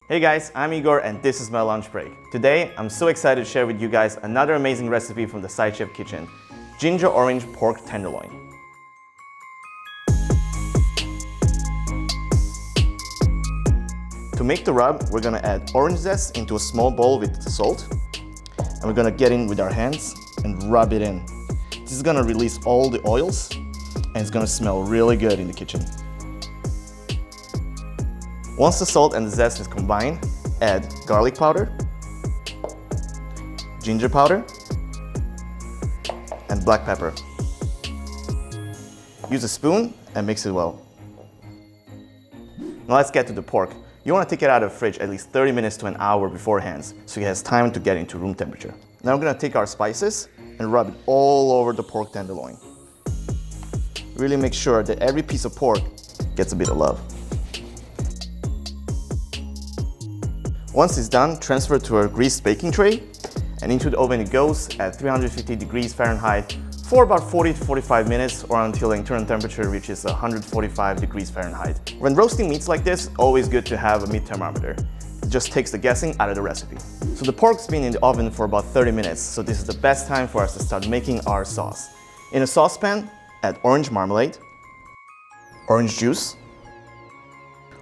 Hey guys, I'm Igor and this is my lunch break. Today, I'm so excited to share with you guys another amazing recipe from the Side Chef Kitchen, Ginger Orange Pork Tenderloin. To make the rub, we're gonna add orange zest into a small bowl with the salt, and we're gonna get in with our hands and rub it in. This is gonna release all the oils, and it's gonna smell really good in the kitchen. Once the salt and the zest is combined, add garlic powder, ginger powder, and black pepper. Use a spoon and mix it well. Now let's get to the pork. You want to take it out of the fridge at least 30 minutes to an hour beforehand, so it has time to get into room temperature. Now we're going to take our spices and rub it all over the pork tenderloin. Really make sure that every piece of pork gets a bit of love. Once it's done, transfer to a greased baking tray, and into the oven it goes at 350 degrees Fahrenheit for about 40 to 45 minutes, or until the internal temperature reaches 145 degrees Fahrenheit. When roasting meats like this, always good to have a meat thermometer. It just takes the guessing out of the recipe. So the pork's been in the oven for about 30 minutes, so this is the best time for us to start making our sauce. In a saucepan, add orange marmalade, orange juice,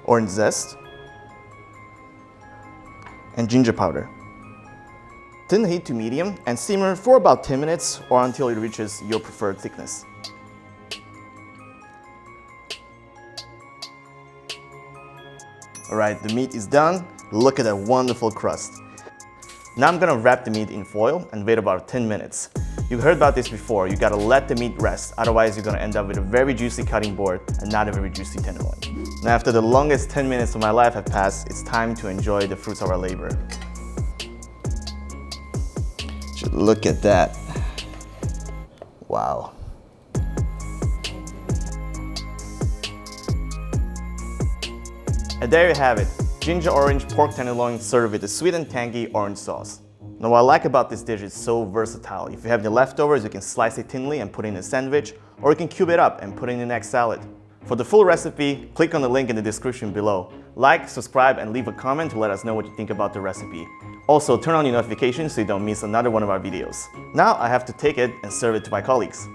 orange zest, and ginger powder. Thin the heat to medium and simmer for about 10 minutes or until it reaches your preferred thickness. Alright, the meat is done. Look at that wonderful crust. Now I'm gonna wrap the meat in foil and wait about 10 minutes. You heard about this before, you gotta let the meat rest, otherwise you're gonna end up with a very juicy cutting board and not a very juicy tenderloin. Now after the longest 10 minutes of my life have passed, it's time to enjoy the fruits of our labor. Just look at that. Wow. And there you have it, ginger orange pork tenderloin served with a sweet and tangy orange sauce. Now what I like about this dish is so versatile. If you have any leftovers, you can slice it thinly and put it in a sandwich, or you can cube it up and put it in the next salad. For the full recipe, click on the link in the description below. Like, subscribe, and leave a comment to let us know what you think about the recipe. Also, turn on your notifications so you don't miss another one of our videos. Now I have to take it and serve it to my colleagues.